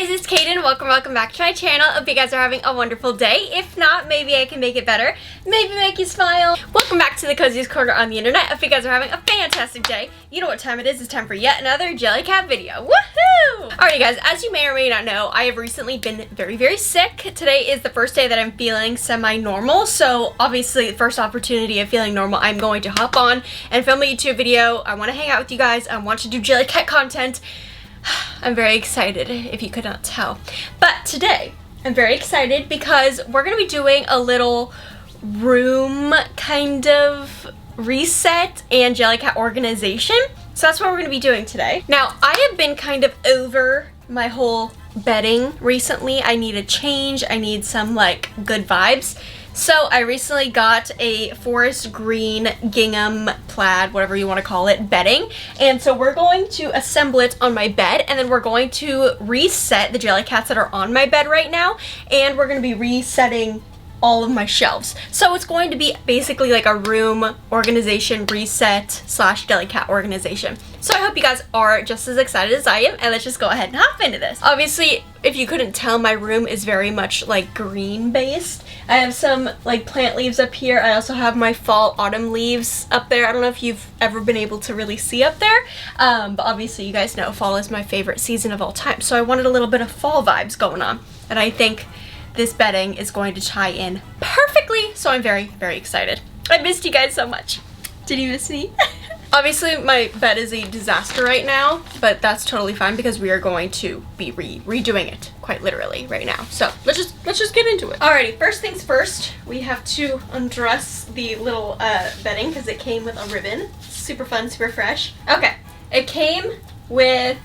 guys, it's Kaden. Welcome back to my channel. Hope you guys are having a wonderful day. If not, maybe I can make it better. Maybe make you smile. Welcome back to the coziest corner on the internet. Hope you guys are having a fantastic day. You know what time it is. It's time for yet another Jellycat video. Woohoo! Alrighty guys, as you may or may not know, I have recently been very sick. Today is the first day that I'm feeling semi-normal. So obviously the first opportunity of feeling normal, I'm going to hop on and film a YouTube video. I want to hang out with you guys. I want to do Jellycat content. I'm very excited, if you could not tell. But today, I'm very excited because we're going to be doing a little room kind of reset and Jellycat organization. So that's what we're going to be doing today. Now, I have been kind of over my whole bedding recently. I need a change. I need some like good vibes. So I recently got a forest green gingham plaid, whatever you want to call it, bedding. And so we're going to assemble it on my bed, and then we're going to reset the Jellycats that are on my bed right now, and we're going to be resetting all of my shelves. So it's going to be basically like a room organization reset slash Jellycat organization. So I hope you guys are just as excited as I am, and let's just go ahead and hop into this. Obviously, if you couldn't tell, my room is very much like green based. I have some like plant leaves up here. I also have my fall autumn leaves up there. I don't know if you've ever been able to really see up there, but obviously you guys know fall is my favorite season of all time. So I wanted a little bit of fall vibes going on, and I think this bedding is going to tie in perfectly, so I'm very excited. I missed you guys so much. Did you miss me? Obviously, my bed is a disaster right now, but that's totally fine because we are going to be redoing it, quite literally, right now. So let's just get into it. Alrighty, first things first, we have to undress the little bedding because it came with a ribbon. Super fun, super fresh. Okay, it came with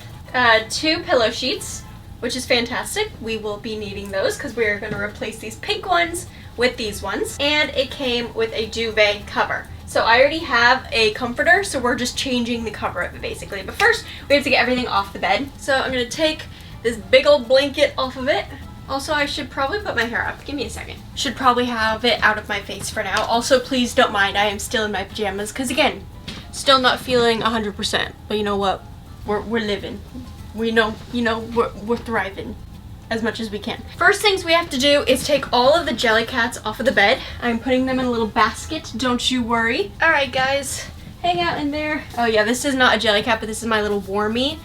2 pillow sheets, which is fantastic. We will be needing those because we are going to replace these pink ones with these ones. And it came with a duvet cover. So I already have a comforter, so we're just changing the cover of it basically. But first, we have to get everything off the bed. So I'm going to take this big old blanket off of it. Also, I should probably put my hair up. Give me a second. Should probably have it out of my face for now. Also, please don't mind, I am still in my pajamas because again, still not feeling 100%. But you know what? We're living. We know, we're thriving as much as we can. First things we have to do is take all of the Jellycats off of the bed. I'm putting them in a little basket, don't you worry. Alright guys, hang out in there. Oh yeah, this is not a Jellycat, but this is my little Warmie.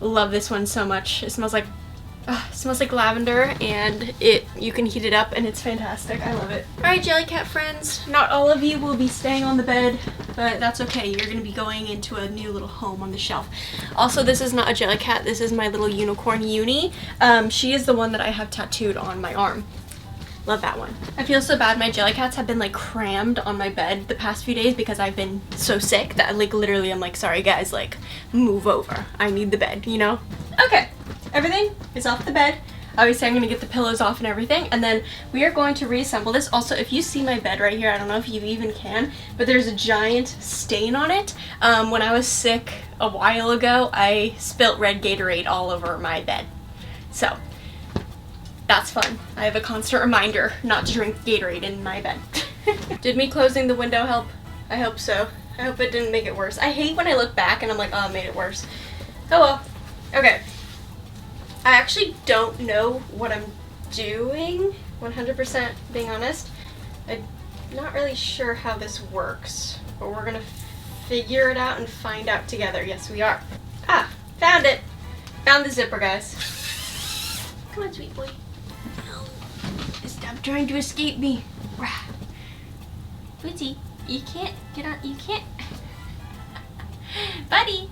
Love this one so much. It smells like lavender, and you can heat it up and it's fantastic. I love it. Alright Jellycat friends, not all of you will be staying on the bed, but that's okay. You're going to be going into a new little home on the shelf. Also, this is not a Jellycat. This is my little unicorn Uni. She is the one that I have tattooed on my arm. Love that one. I feel so bad. My Jellycats have been like crammed on my bed the past few days because I've been so sick that like literally I'm like, sorry guys, like move over. I need the bed, you know? Okay, everything is off the bed. Obviously, I'm going to get the pillows off and everything, and then we are going to reassemble this. Also, if you see my bed right here, I don't know if you even can, but there's a giant stain on it. When I was sick a while ago, I spilt red Gatorade all over my bed. So, that's fun. I have a constant reminder not to drink Gatorade in my bed. Did me closing the window help? I hope so. I hope it didn't make it worse. I hate when I look back and I'm like, oh, it made it worse. Oh well. Okay. I actually don't know what I'm doing, 100% being honest. I'm not really sure how this works, but we're gonna figure it out and find out together. Yes, we are. Ah, found it. Found the zipper, guys. Come on, sweet boy. Stop trying to escape me. Bootsy, you can't get on, you can't. Buddy,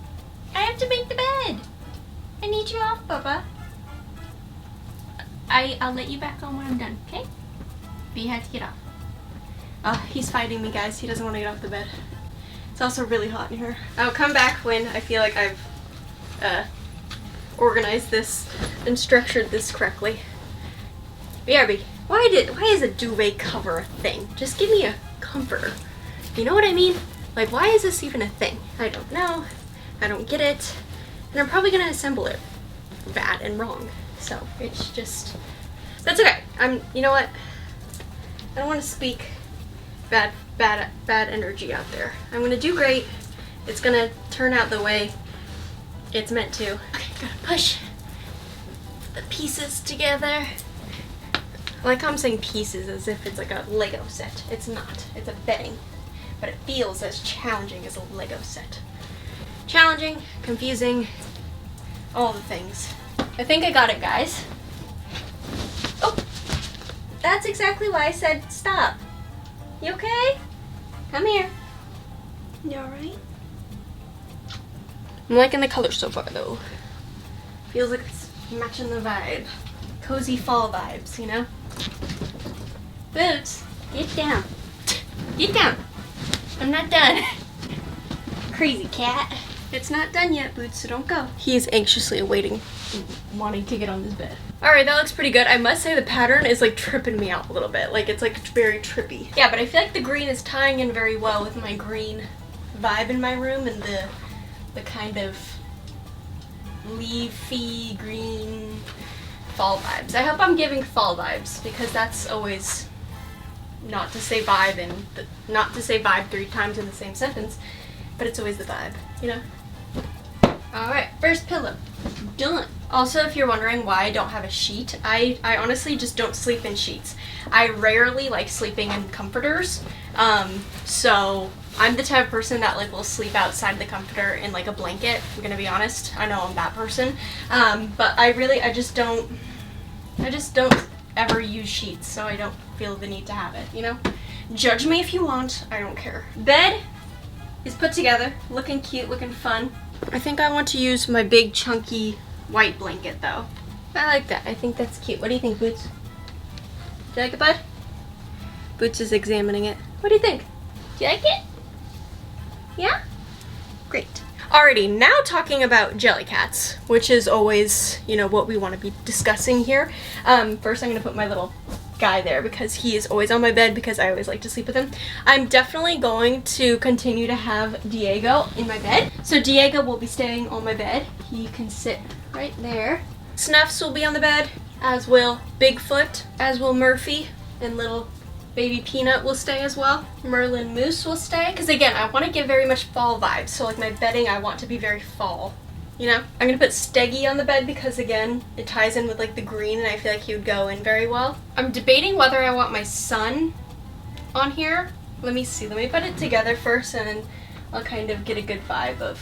I have to make the bed. I need you off, Bubba. I'll let you back on when I'm done, okay? But you have to get off. Oh, he's fighting me, guys. He doesn't want to get off the bed. It's also really hot in here. I'll come back when I feel like I've organized this and structured this correctly. BRB, why is a duvet cover a thing? Just give me a comforter. You know what I mean? Like, why is this even a thing? I don't know. I don't get it. And I'm probably gonna assemble it bad and wrong. So it's just, that's okay. You know what? I don't want to speak bad energy out there. I'm gonna do great. It's gonna turn out the way it's meant to. Okay, gotta push. the pieces together. I like how I'm saying pieces as if it's like a Lego set. It's not. It's a bedding. But it feels as challenging as a Lego set. Challenging, confusing, all the things. I think I got it, guys. Oh! That's exactly why I said stop. You okay? Come here. You alright? I'm liking the color so far, though. Feels like it's matching the vibe. Cozy fall vibes, you know? Boots, get down. Get down. I'm not done. Crazy cat. It's not done yet, Boots, so don't go. He is anxiously awaiting, wanting to get on this bed. Alright, that looks pretty good. I must say the pattern is like tripping me out a little bit. Like it's like very trippy. Yeah, but I feel like the green is tying in very well with my green vibe in my room and the kind of leafy green fall vibes. I hope I'm giving fall vibes because that's always not to say vibe and not to say vibe 3 times in the same sentence, but it's always the vibe, you know? Alright, first pillow. Done. Also, if you're wondering why I don't have a sheet, I honestly just don't sleep in sheets. I rarely like sleeping in comforters, so I'm the type of person that like will sleep outside the comforter in like a blanket. I'm gonna be honest. I know I'm that person, but I just don't ever use sheets, so I don't feel the need to have it, you know? Judge me if you want, I don't care. Bed is put together, looking cute, looking fun. I think I want to use my big chunky white blanket though. I like that. I think that's cute. What do you think, Boots? Do you like it, bud? Boots is examining it. What do you think? Do you like it? Yeah? Great. Alrighty, now talking about Jellycats, which is always, you know, what we want to be discussing here. First I'm going to put my little guy there because he is always on my bed because I always like to sleep with him. I'm definitely going to continue to have Diego in my bed. So Diego will be staying on my bed. He can sit right there. Snuffs will be on the bed, as will Bigfoot, as will Murphy, and little baby Peanut will stay as well. Merlin Moose will stay, because again, I want to give very much fall vibes, so like my bedding I want to be very fall, you know? I'm going to put Steggy on the bed because again, it ties in with like the green and I feel like he would go in very well. I'm debating whether I want my son on here. Let me see, let me put it together first and then I'll kind of get a good vibe of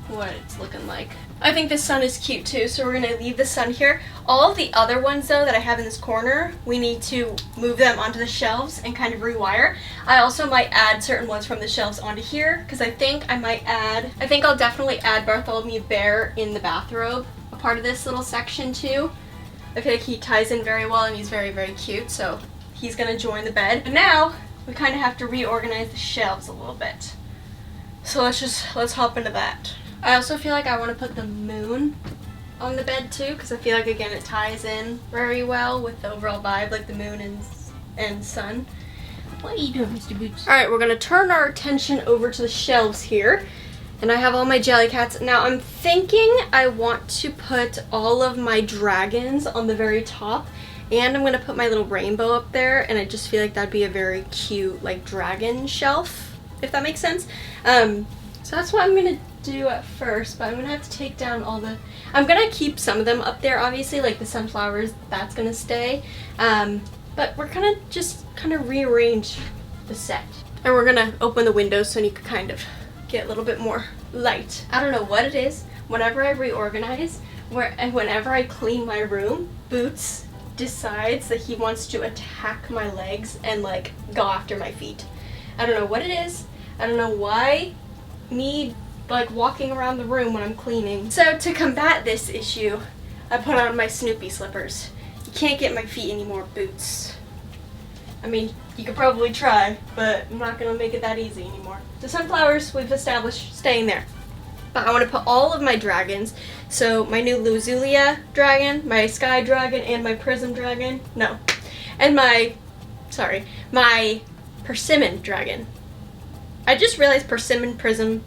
what it's looking like. I think the sun is cute too, so we're gonna leave the sun here. All of the other ones though that I have in this corner, we need to move them onto the shelves and kind of rewire. I also might add certain ones from the shelves onto here, because I think I'll definitely add Bartholomew Bear in the bathrobe, a part of this little section too. I feel like he ties in very well and he's very, very cute, so he's gonna join the bed. But now, we kind of have to reorganize the shelves a little bit. So let's hop into that. I also feel like I want to put the moon on the bed too, because I feel like again it ties in very well with the overall vibe, like the moon and sun. What are you doing, Mr. Boots? Alright, we're going to turn our attention over to the shelves here. And I have all my Jellycats. Now I'm thinking I want to put all of my dragons on the very top. And I'm going to put my little rainbow up there. And I just feel like that'd be a very cute like dragon shelf, if that makes sense. So that's what I'm going to do at first, but I'm gonna have to take down all the, I'm gonna keep some of them up there obviously, like the sunflowers, that's gonna stay, but we're gonna just kind of rearrange the set, and we're gonna open the windows so you can kind of get a little bit more light. I don't know what it is, whenever I reorganize, whenever I clean my room, Boots decides that he wants to attack my legs and like go after my feet. I don't know what it is, I don't know why me like walking around the room when I'm cleaning. So to combat this issue, I put on my Snoopy slippers. You can't get my feet anymore, Boots. I mean, you could probably try, but I'm not gonna make it that easy anymore. The sunflowers we've established staying there. But I want to put all of my dragons, so my new Luzulia dragon, my Sky dragon, and my Prism dragon, and my Persimmon dragon. I just realized Persimmon, Prism,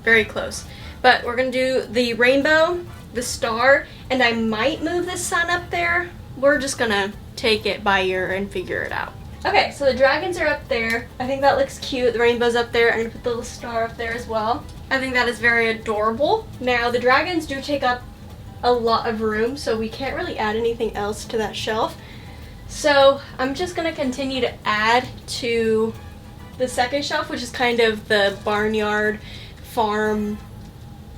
very close. But we're going to do the rainbow, the star, and I might move the sun up there. We're just going to take it by ear and figure it out. Okay, so the dragons are up there. I think that looks cute. The rainbow's up there. I'm going to put the little star up there as well. I think that is very adorable. Now, the dragons do take up a lot of room, so we can't really add anything else to that shelf. So I'm just gonna continue to add to the second shelf, which is kind of the barnyard, farm,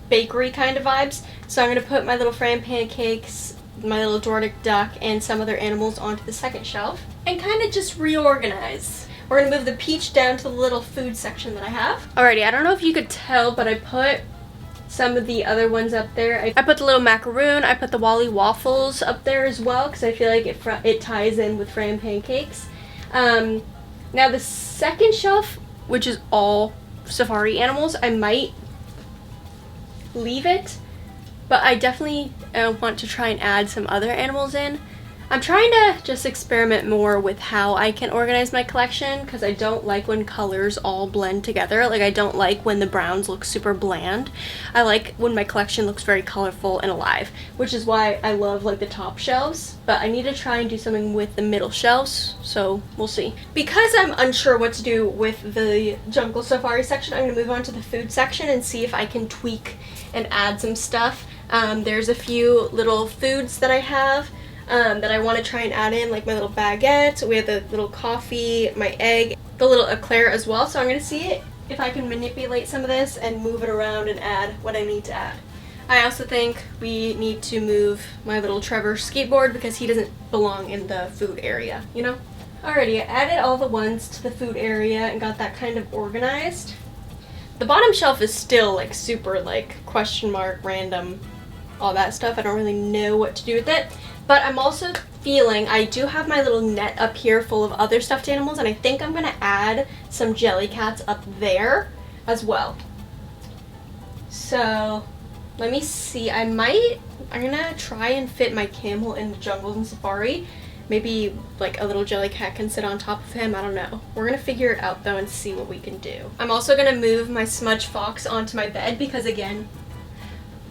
bakery kind of vibes. So I'm gonna put my little Fran pancakes, my little Nordic duck, and some other animals onto the second shelf and kind of just reorganize. We're gonna move the peach down to the little food section that I have. Alrighty, I don't know if you could tell, but I put some of the other ones up there. I put the little macaroon, I put the Wally waffles up there as well because I feel like it ties in with Fran pancakes. Now the second shelf, which is all safari animals, I might leave it, but I definitely want to try and add some other animals in. I'm trying to just experiment more with how I can organize my collection because I don't like when colors all blend together. Like, I don't like when the browns look super bland. I like when my collection looks very colorful and alive, which is why I love like the top shelves, but I need to try and do something with the middle shelves, so we'll see. Because I'm unsure what to do with the jungle safari section, I'm gonna move on to the food section and see if I can tweak and add some stuff. There's a few little foods that I have that I want to try and add in, like my little baguette, we have the little coffee, my egg, the little eclair as well, so I'm going to see if I can manipulate some of this and move it around and add what I need to add. I also think we need to move my little Trevor skateboard because he doesn't belong in the food area, you know? Alrighty, I added all the ones to the food area and got that kind of organized. The bottom shelf is still like super like question mark, random, all that stuff. I don't really know what to do with it. But I'm also feeling, I do have my little net up here full of other stuffed animals, and I think I'm going to add some Jellycats up there as well. So let me see, I'm going to try and fit my camel in the jungle and safari. Maybe like a little Jellycat can sit on top of him, I don't know. We're going to figure it out though and see what we can do. I'm also going to move my smudge fox onto my bed because, again,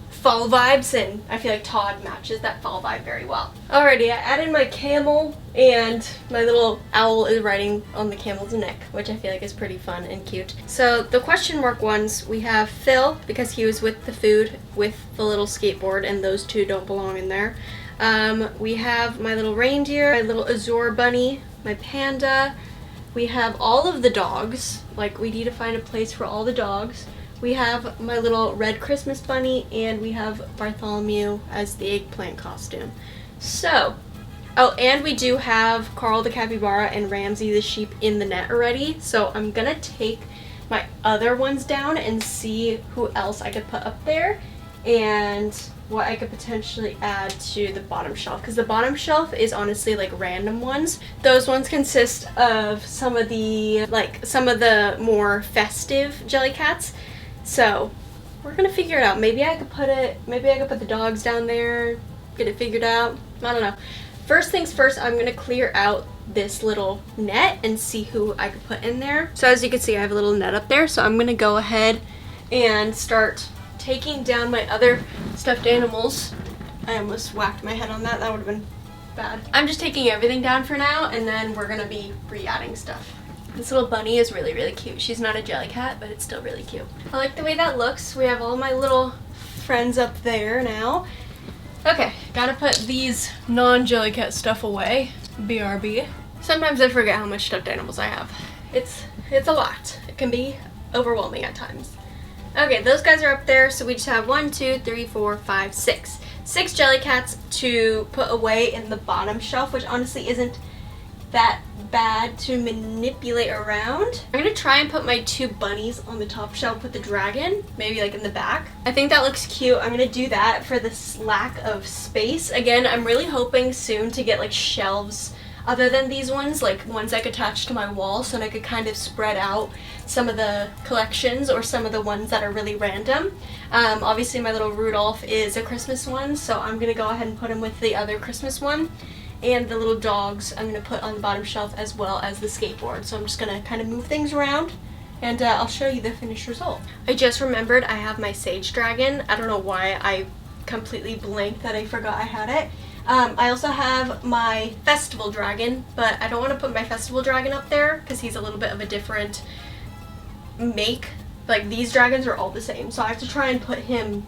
fall vibes, and I feel like Todd matches that fall vibe very well. Alrighty, I added my camel, and my little owl is riding on the camel's neck, which I feel like is pretty fun and cute. So the question mark ones, we have Phil, because he was with the food with the little skateboard, and those two don't belong in there. We have my little reindeer, my little Azure bunny, my panda. We have all of the dogs, like we need to find a place for all the dogs. We have my little red Christmas bunny, and we have Bartholomew as the eggplant costume. So, oh, and we do have Carl the capybara and Ramsey the sheep in the net already. So I'm gonna take my other ones down and see who else I could put up there and what I could potentially add to the bottom shelf, because the bottom shelf is honestly like random ones. Those ones consist of some of the more festive Jellycats. So we're gonna figure it out. Maybe I could put the dogs down there, get it figured out. I don't know. First things first, I'm gonna clear out this little net and see who I could put in there. So as you can see, I have a little net up there, so I'm gonna go ahead and start taking down my other stuffed animals. I almost whacked my head on that. That would have been bad. I'm just taking everything down for now, and then we're gonna be re-adding stuff. This little bunny is really, really cute. She's not a Jellycat, but it's still really cute. I like the way that looks. We have all my little friends up there now. Okay, gotta put these non-Jellycat stuff away. BRB. Sometimes I forget how much stuffed animals I have. It's a lot. It can be overwhelming at times. Okay, those guys are up there, so we just have 1, 2, 3, 4, 5, 6. 6 Jellycats to put away in the bottom shelf, which honestly isn't that bad to manipulate around. I'm gonna try and put my 2 bunnies on the top shelf with the dragon, maybe like in the back. I think that looks cute. I'm gonna do that for this lack of space. Again, I'm really hoping soon to get like shelves other than these ones, like ones I could attach to my wall so that I could kind of spread out some of the collections or some of the ones that are really random. Obviously my little Rudolph is a Christmas one, so I'm gonna go ahead and put him with the other Christmas one. And the little dogs I'm going to put on the bottom shelf as well as the skateboard. So I'm just going to kind of move things around, and I'll show you the finished result. I just remembered I have my sage dragon. I don't know why I completely blanked that I forgot I had it. I also have my festival dragon, but I don't want to put my festival dragon up there because he's a little bit of a different make. Like, these dragons are all the same, so I have to try and put him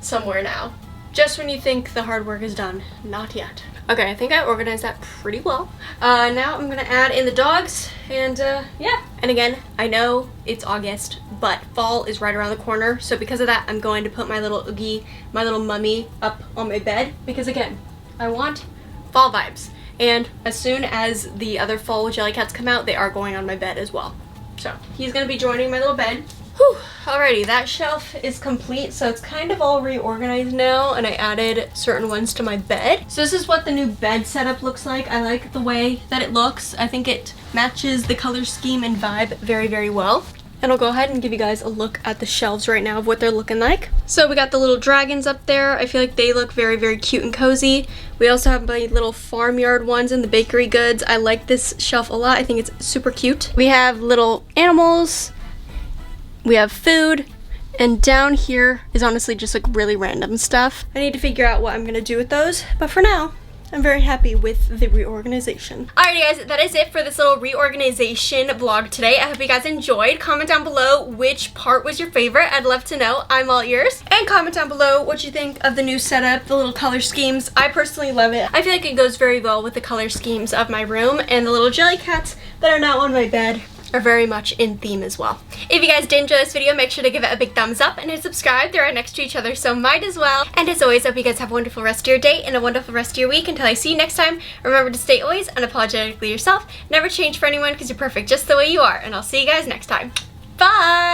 somewhere now. Just when you think the hard work is done, not yet. Okay, I think I organized that pretty well. Now I'm gonna add in the dogs, and yeah. And again, I know it's August, but fall is right around the corner, so because of that, I'm going to put my little Oogie, my little mummy, up on my bed, because again, I want fall vibes. And as soon as the other fall Jellycats come out, they are going on my bed as well. So he's gonna be joining my little bed. Whew, alrighty, that shelf is complete, so it's kind of all reorganized now, and I added certain ones to my bed. So this is what the new bed setup looks like. I like the way that it looks. I think it matches the color scheme and vibe very, very well. And I'll go ahead and give you guys a look at the shelves right now of what they're looking like. So we got the little dragons up there. I feel like they look very, very cute and cozy. We also have my little farmyard ones and the bakery goods. I like this shelf a lot. I think it's super cute. We have little animals. We have food, and down here is honestly just like really random stuff. I need to figure out what I'm gonna do with those, but for now, I'm very happy with the reorganization. Alrighty guys, that is it for this little reorganization vlog today. I hope you guys enjoyed. Comment down below which part was your favorite. I'd love to know. I'm all ears. And comment down below what you think of the new setup, the little color schemes. I personally love it. I feel like it goes very well with the color schemes of my room, and the little Jellycats that are now on my bed are very much in theme as well. If you guys did enjoy this video, make sure to give it a big thumbs up and hit subscribe. They're right next to each other, so might as well. And as always, I hope you guys have a wonderful rest of your day and a wonderful rest of your week. Until I see you next time, remember to stay always unapologetically yourself. Never change for anyone, because you're perfect just the way you are. And I'll see you guys next time. Bye!